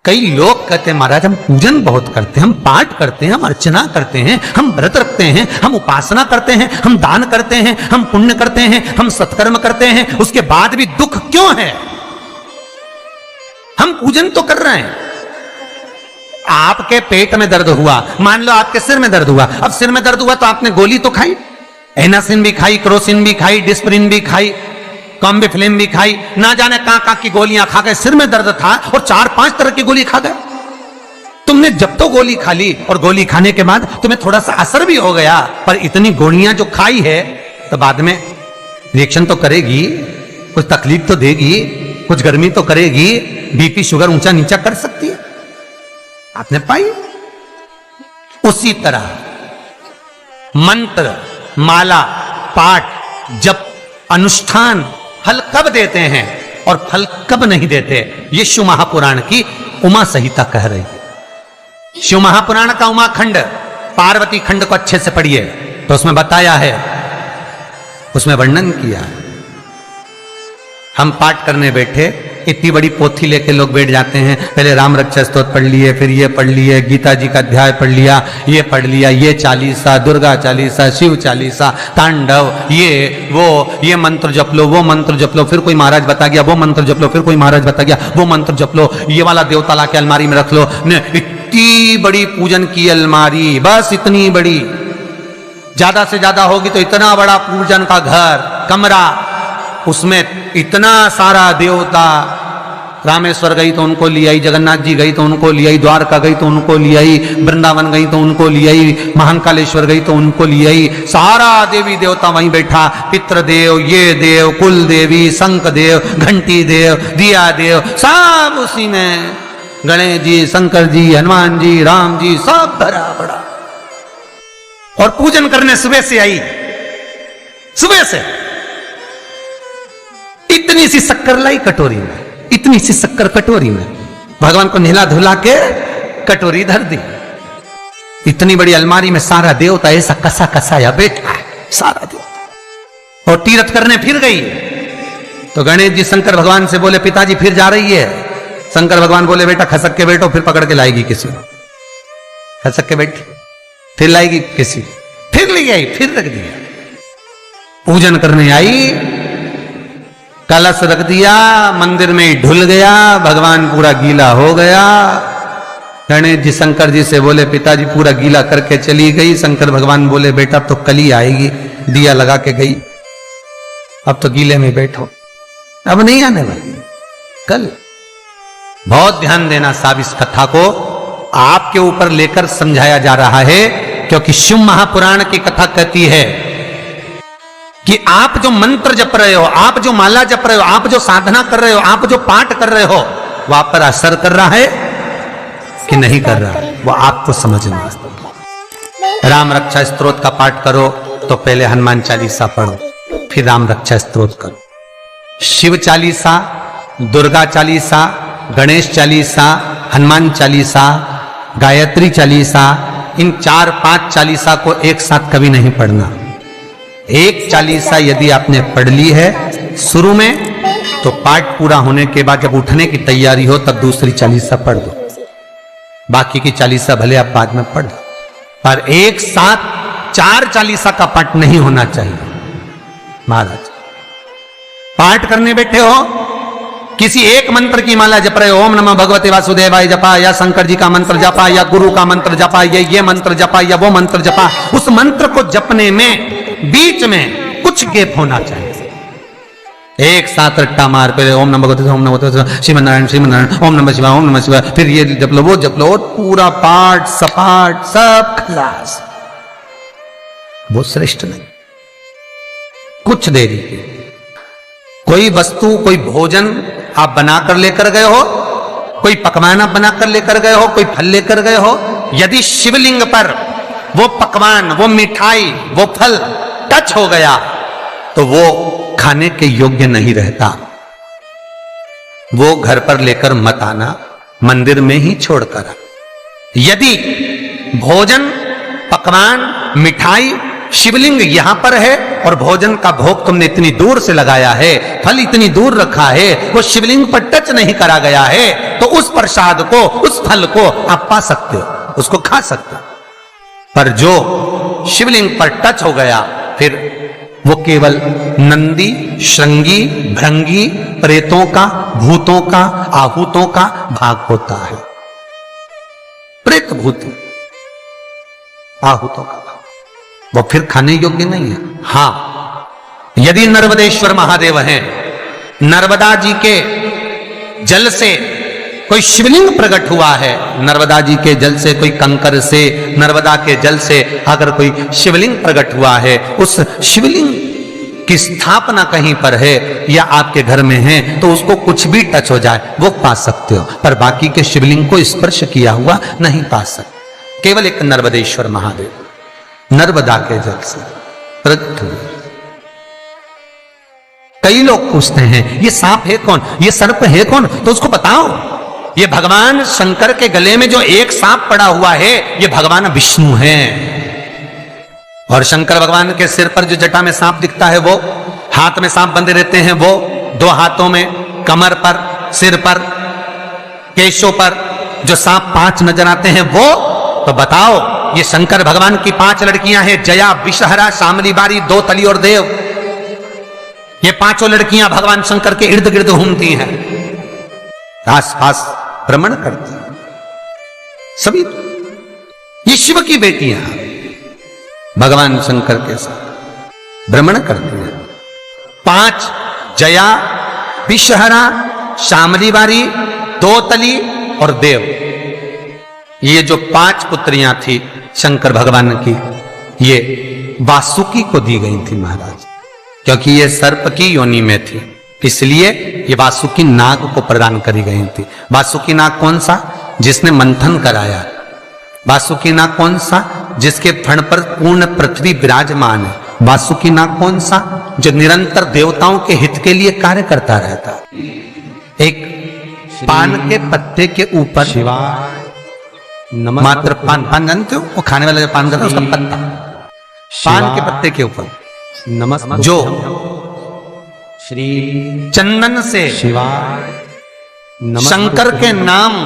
कई लोग कहते हैं महाराज हम पूजन बहुत करते हैं, हम पाठ करते हैं, हम अर्चना करते हैं, हम व्रत रखते हैं, हम उपासना करते हैं, हम दान करते हैं, हम पुण्य करते हैं, हम सत्कर्म करते हैं, उसके बाद भी दुख क्यों है? हम पूजन तो कर रहे हैं। आपके पेट में दर्द हुआ, मान लो आपके सिर में दर्द हुआ, अब सिर में दर्द हुआ तो आपने गोली तो खाई, एनासिन भी खाई, क्रोसिन भी खाई, डिस्प्रिन भी खाई, कॉम्बिफ्लेम भी खाई, ना जाने कहां की गोलियां खा गए। सिर में दर्द था और 4-5 तरह की गोली खा गए। तुमने जब तो गोली खा ली और गोली खाने के बाद तुम्हें थोड़ा सा असर भी हो गया, पर इतनी गोलियां जो खाई है तो बाद में रिएक्शन तो करेगी, कुछ तकलीफ तो देगी, कुछ गर्मी तो करेगी, बीपी शुगर ऊंचा नीचा कर सकती है। आपने पाई। उसी तरह मंत्र, माला, पाठ, जप, अनुष्ठान फल कब देते हैं और फल कब नहीं देते, ये शिव महापुराण की उमा संहिता कह रही है। शिव महापुराण का उमा खंड, पार्वती खंड को अच्छे से पढ़िए तो उसमें बताया है, उसमें वर्णन किया है। हम पाठ करने बैठे, इतनी बड़ी पोथी लेके लोग बैठ जाते हैं, पहले राम रक्षा स्तोत्र पढ़ लिए, फिर ये पढ़ लिए, गीता जी का अध्याय पढ़ लिया, ये पढ़ लिया, ये चालीसा, दुर्गा चालीसा, शिव चालीसा, तांडव, ये मंत्र जप लो, वो मंत्र जप लो, फिर कोई महाराज बता गया वो मंत्र जप लो, फिर कोई महाराज बता गया वो मंत्र जप लो, ये वाला देवता ला के अलमारी में रख लो। इतनी बड़ी पूजन की अलमारी, बस इतनी बड़ी, ज्यादा से ज्यादा होगी तो इतना बड़ा पूजन का घर, कमरा, उसमें इतना सारा देवता। रामेश्वर गई तो उनको ले आई, जगन्नाथ जी गई तो उनको ले आई, द्वारका गई तो उनको ले आई, वृंदावन गई तो उनको ले आई, महाकालेश्वर गई तो उनको ले आई, सारा देवी देवता वहीं बैठा, पितृदेव, ये देव, कुल देवी, शंख देव, घंटी देव, दिया देव, सब उसी में, गणेश जी, शंकर जी, हनुमान जी, राम जी, सब भरा पड़ा। और पूजन करने सुबह से आई, सुबह से इतनी सी शक्कर लाई कटोरी में, इतनी सी शक्कर कटोरी में, भगवान को नहला धुला के कटोरी धर दी। इतनी बड़ी अलमारी में सारा देवता ऐसा कसा कसाया बैठा है, सारा देवता। और तीर्थ करने फिर गई तो गणेश जी शंकर भगवान से बोले पिताजी फिर जा रही है। शंकर भगवान बोले बेटा खसक के बैठो, फिर पकड़ के लाएगी किसी को। खसक के बैठी, फिर लाएगी किसी, फिर ले आई, फिर रख दिया। पूजन करने आई, कलश रख दिया, मंदिर में ढुल गया, भगवान पूरा गीला हो गया। गणेश जी शंकर जी से बोले पिताजी पूरा गीला करके चली गई। शंकर भगवान बोले बेटा तो कल ही आएगी, दिया लगा के गई, अब तो गीले में बैठो, अब नहीं आने वाली, कल। बहुत ध्यान देना साहब, इस कथा को आपके ऊपर लेकर समझाया जा रहा है, क्योंकि शिव महापुराण की कथा कहती है कि आप जो मंत्र जप रहे हो, आप जो माला जप रहे हो, आप जो साधना कर रहे हो, आप जो पाठ कर रहे हो, वो आप पर असर कर रहा है कि नहीं कर रहा है, वो आपको समझना है। राम रक्षा स्तोत्र का पाठ करो तो पहले हनुमान चालीसा पढ़ो, फिर राम रक्षा स्तोत्र करो। शिव चालीसा, दुर्गा चालीसा, गणेश चालीसा, हनुमान चालीसा, गायत्री चालीसा, इन 4-5 चालीसा को एक साथ कभी नहीं पढ़ना। एक चालीसा यदि आपने पढ़ ली है शुरू में, तो पाठ पूरा होने के बाद जब उठने की तैयारी हो तब दूसरी चालीसा पढ़ दो, बाकी की चालीसा भले आप बाद में पढ़ दो, पर एक साथ 4 चालीसा का पाठ नहीं होना चाहिए। महाराज पाठ करने बैठे हो, किसी एक मंत्र की माला जप रहे हो, ओम नमः भगवते वासुदेवाय जपा, या शंकर जी का मंत्र जपा, या गुरु का मंत्र जपा, या ये मंत्र जपा, या वो मंत्र जपा, उस मंत्र को जपने में बीच में कुछ गैप होना चाहिए। एक साथ रट्टा मार पे ओम नमः भगवते, ओम नमः भगवते, श्रीमन्नारायण श्रीमन्नारायण, ओम नमः शिवाय, ओम नमः शिवाय, फिर ये जप लो, वो जप लो, पूरा पाठ सपाट सब खलास, वो श्रेष्ठ नहीं। कुछ देरी की कोई वस्तु, कोई भोजन आप बनाकर लेकर गए हो, कोई पकवान आप बनाकर लेकर गए हो, कोई फल लेकर गए हो, यदि शिवलिंग पर वो पकवान, वो मिठाई, वो फल टच हो गया तो वो खाने के योग्य नहीं रहता, वो घर पर लेकर मत आना, मंदिर में ही छोड़कर। यदि भोजन, पकवान, मिठाई, शिवलिंग यहां पर है और भोजन का भोग तुमने इतनी दूर से लगाया है, फल इतनी दूर रखा है, वो शिवलिंग पर टच नहीं करा गया है, तो उस प्रसाद को, उस फल को आप पा सकते हो, उसको खा सकते हो। पर जो शिवलिंग पर टच हो गया, फिर वो केवल नंदी, श्रृंगी, भृंगी, प्रेतों का, भूतों का, आहूतों का भाग होता है। प्रेत भूत आहूतों का भाग, वो फिर खाने योग्य नहीं है। हां, यदि नर्मदेश्वर महादेव हैं, नर्मदा जी के जल से कोई शिवलिंग प्रकट हुआ है, नर्मदा जी के जल से, कोई कंकर से, नर्मदा के जल से अगर कोई शिवलिंग प्रकट हुआ है, उस शिवलिंग की स्थापना कहीं पर है या आपके घर में है, तो उसको कुछ भी टच हो जाए वो पा सकते हो, पर बाकी के शिवलिंग को स्पर्श किया हुआ नहीं पा सकते। केवल एक नर्मदेश्वर महादेव नर्मदा के जल से प्रकट हुए। कई लोग पूछते हैं ये सांप है कौन, ये सर्प है कौन, तो उसको बताओ, ये भगवान शंकर के गले में जो एक सांप पड़ा हुआ है, ये भगवान विष्णु हैं। और शंकर भगवान के सिर पर जो जटा में सांप दिखता है, वो हाथ में सांप बंधे रहते हैं, वो दो हाथों में, कमर पर, सिर पर, केशों पर जो सांप 5 नजर आते हैं, वो तो बताओ, ये शंकर भगवान की 5 लड़कियां हैं, जया, विषहरा, शामली बारी, दो तली और देव। ये 5 लड़कियां भगवान शंकर के इर्द गिर्द घूमती हैं, आसपास भ्रमण करती हैं। सभी ये शिव की बेटियां भगवान शंकर के साथ भ्रमण करती हैं। 5 जया, विषहरा, शामली बारी, दो तली और देव, ये जो 5 पुत्रियां थी शंकर भगवान की, ये वासुकी को दी गई थी महाराज, क्योंकि ये सर्प की योनि में थी, इसलिए ये वासुकी नाग को प्रदान करी गई थी। वासुकी नाग कौन सा? जिसने मंथन कराया। वासुकी नाग कौन सा? जिसके फण पर पूर्ण पृथ्वी विराजमान है। वासुकी नाग कौन सा? जो निरंतर देवताओं के हित के लिए कार्य करता रहता। एक पान के पत्ते के ऊपर मात्र पान जानते हो, वो खाने वाला जो पान करता है उसका पत्ता, पान के पत्ते के ऊपर नमस्ते जो श्री चंदन से शंकर के नाम